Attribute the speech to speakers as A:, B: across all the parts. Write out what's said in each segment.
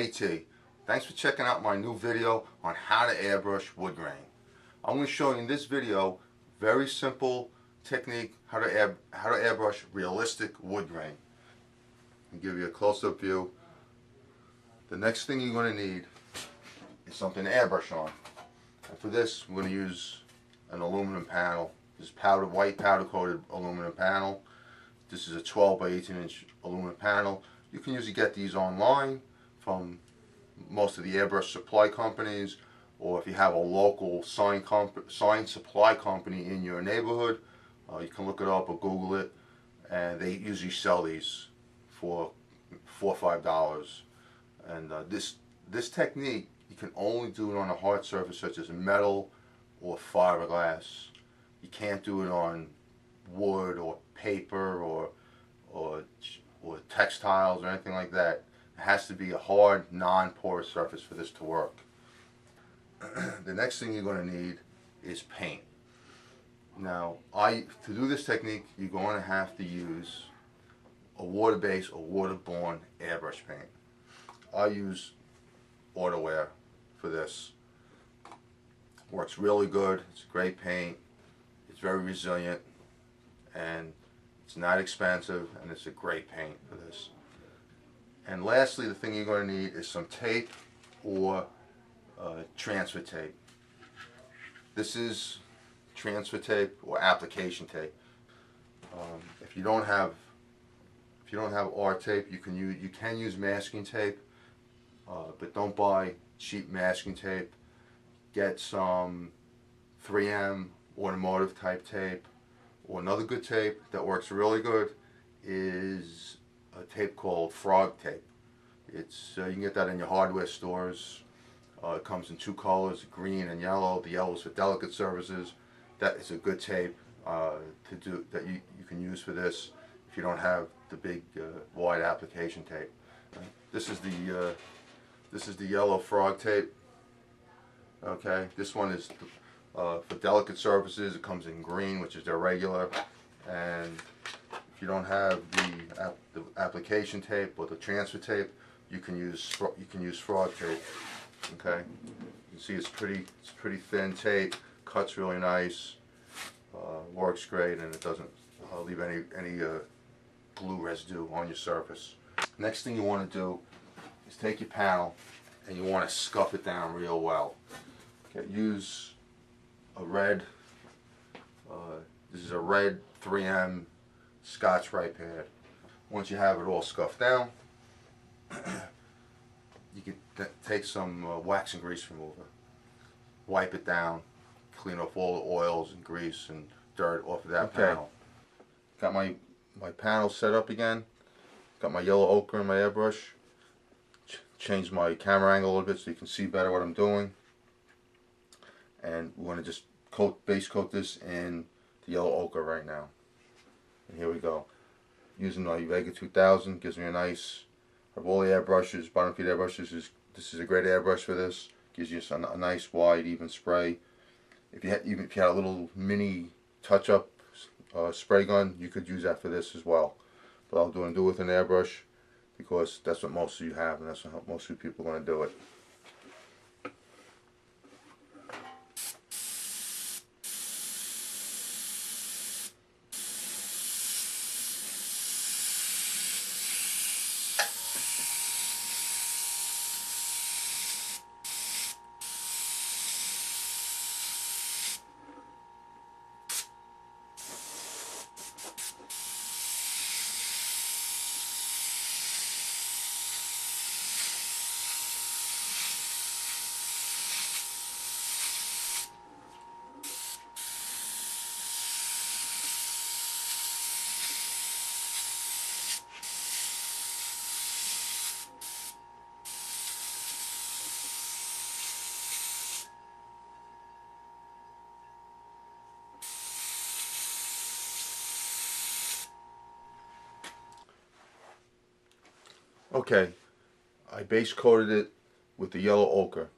A: JT. Thanks for checking out my new video on how to airbrush wood grain. I'm going to show you in this video very simple technique how to airbrush realistic wood grain. I'll give you a close-up view. The next thing you're going to need is something to airbrush on. And for this, we're going to use an aluminum panel. This is white powder coated aluminum panel. This is a 12 by 18 inch aluminum panel. You can usually get these online from most of the airbrush supply companies, or if you have a local sign supply company in your neighborhood, you can look it up or Google it, and they usually sell these for $4 or $5. And this technique, you can only do it on a hard surface such as metal or fiberglass. You can't do it on wood or paper or textiles or anything like that. It has to be a hard, non-porous surface for this to work. The next thing you're going to need is paint. Now, to do this technique, you're going to have to use a water-based or waterborne airbrush paint. I use Autowear for this. Works really good. It's a great paint. It's very resilient, and it's not expensive, and it's a great paint for this. And lastly, the thing you're going to need is some tape or transfer tape. This is transfer tape or application tape. If you don't have R tape, you can use masking tape, but don't buy cheap masking tape. Get some 3M automotive type tape, or another good tape that works really good is a tape called frog tape. It's you can get that in your hardware stores. It comes in two colors, green and yellow. The yellow is for delicate surfaces. That is a good tape that you can use for this if you don't have the big wide application tape. This is the yellow frog tape. Okay, this one is for delicate surfaces. It comes in green, which is their regular, and if you don't have the application tape or the transfer tape, you can use frog tape. Okay, you can see it's pretty thin tape, cuts really nice, works great, and it doesn't leave any glue residue on your surface. Next thing you want to do is take your panel and you want to scuff it down real well. Okay, use a red. This is a red 3M Scotch-Brite pad. Once you have it all scuffed down, you can take some wax and grease remover, wipe it down, clean off all the oils and grease and dirt off of that panel. Got my panel set up again. Got my yellow ochre in my airbrush. Change my camera angle a little bit so you can see better what I'm doing. And we want to just base coat this in the yellow ochre right now. And here we go. Using my Vega 2000 gives me a nice. Of all the airbrushes, bottom feed airbrushes, this is a great airbrush for this. Gives you a nice wide even spray. If you had a little mini touch-up spray gun, you could use that for this as well. But I'll do it with an airbrush because that's what most of you have, and that's how most of you people are going to do it. Okay, I base coated it with the yellow ochre.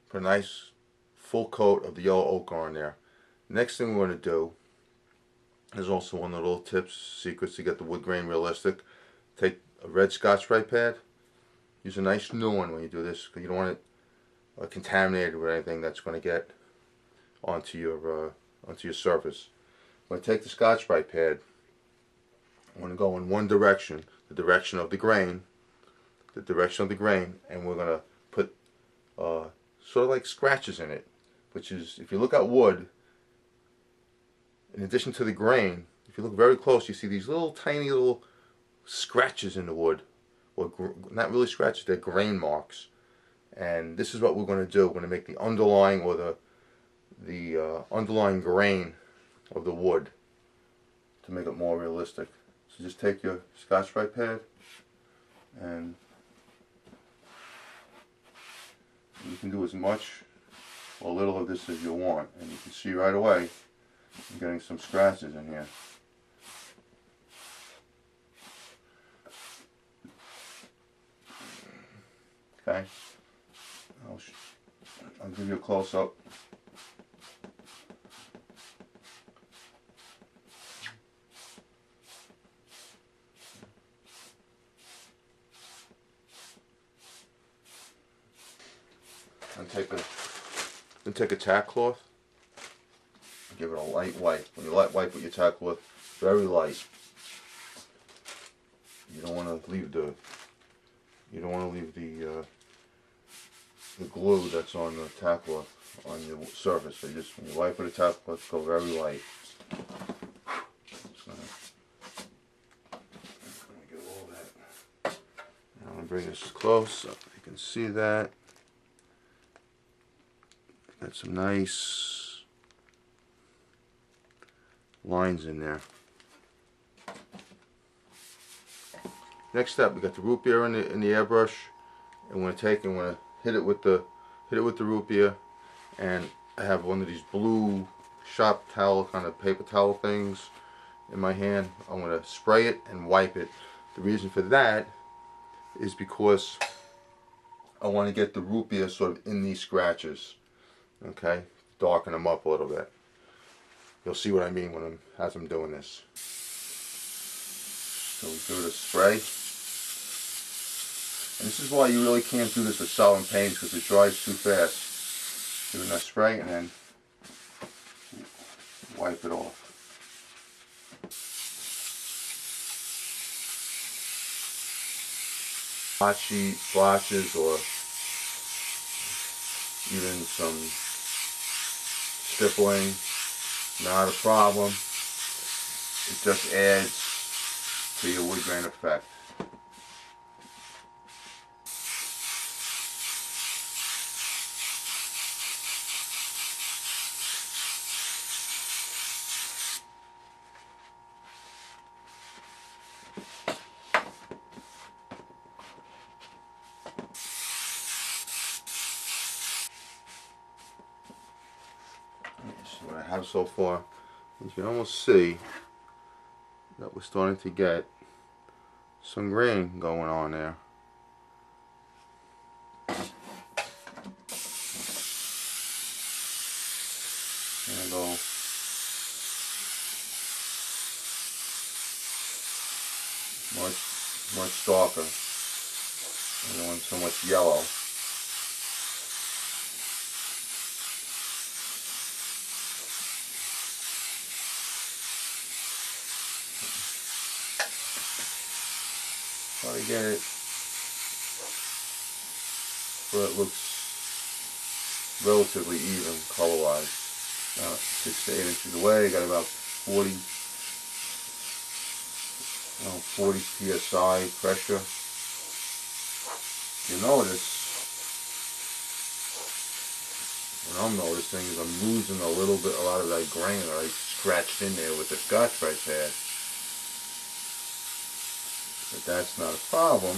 A: Put a nice full coat of the yellow ochre on there. Next thing we're going to do is also one of the little tips, secrets to get the wood grain realistic. Take a red Scotch-Brite pad. use a nice new one when you do this, because you don't want it contaminated with anything that's going to get onto your surface. I'm going to take the Scotch-Brite pad. I'm going to go in one direction, the direction of the grain, and we're going to put sort of like scratches in it, which is, if you look at wood, in addition to the grain, if you look very close, you see these little tiny little scratches in the wood, or not really scratches, they're grain marks. And this is what we're going to do. We're going to make the underlying, or the underlying grain of the wood to make it more realistic. So just take your Scotch-Brite pad, and you can do as much or little of this as you want, and you can see right away I'm getting some scratches in here. Okay, I'll give you a close-up. And take a tack cloth, give it a light wipe. When you light wipe with your tack cloth, very light. You don't want to leave the glue that's on the tack cloth on your surface. So just when you wipe with a tack cloth, go very light. So, let me get all that. I'm gonna bring this close so you can see that. Got some nice lines in there. Next step, we got the root beer in the airbrush, and we're gonna hit it with the root beer. And I have one of these blue shop towel, kind of paper towel things, in my hand. I'm gonna spray it and wipe it. The reason for that is because I want to get the root beer sort of in these scratches. Okay, darken them up a little bit. You'll see what I mean as I'm doing this. So we do the spray, and this is why you really can't do this with solvent paint, because it dries too fast. Doing that spray and then wipe it off. Hot sheet, splotches, or even some stippling, not a problem. It just adds to your wood grain effect. So what I have so far, you can almost see that we're starting to get some grain going on there. There we go. Much darker. I don't want so much yellow. Try to get it where it looks relatively even color-wise. Now, 6 to 8 inches away, got about 40 psi pressure. You notice, what I'm noticing is I'm losing a lot of that grain that I scratched in there with the Scotch-Brite pad. But that's not a problem,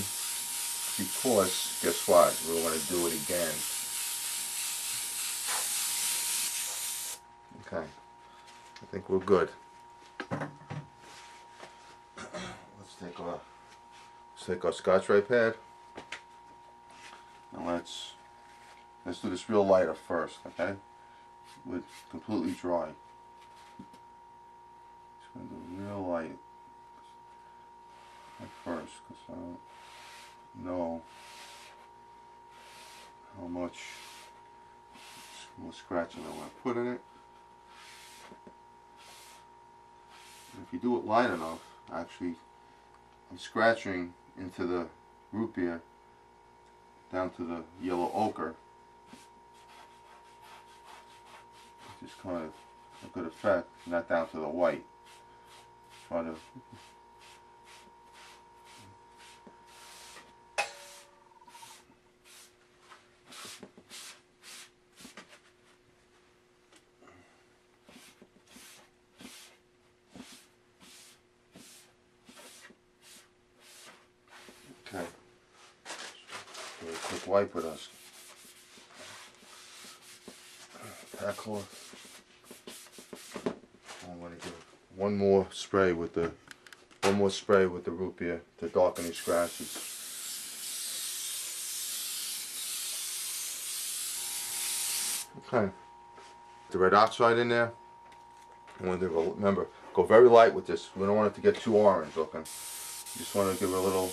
A: because guess what? We're going to do it again. Okay, I think we're good. Let's take our Scotch-Brite pad, and let's do this real light at first, okay? With completely dry. Just going to do real light at first, because I don't know how much more scratching I want to put in it. And if you do it light enough, actually, I'm scratching into the root beer down to the yellow ochre. Just kind of a good effect, not down to the white. Try to okay. Do a quick wipe with us. Pack cloth. I'm going to give one more spray with the root beer to darken these scratches. Okay. The red oxide in there. I want to remember, go very light with this. We don't want it to get too orange looking. You just want to give it a little.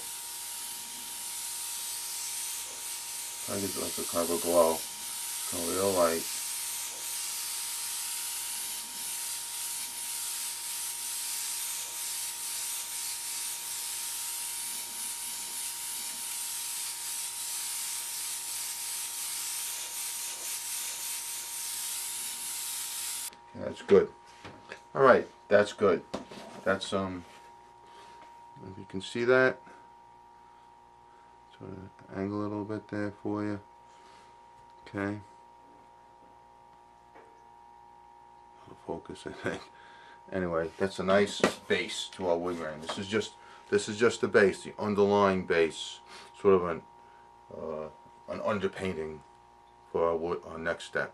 A: I give it like a kind of a glow. Go real light. That's good. All right, that's good. That's if you can see that, sort of angle it a little bit there for you. Okay. Out of focus, I think. Anyway, that's a nice base to our wood grain. This is just the base, the underlying base, sort of an underpainting for our next step.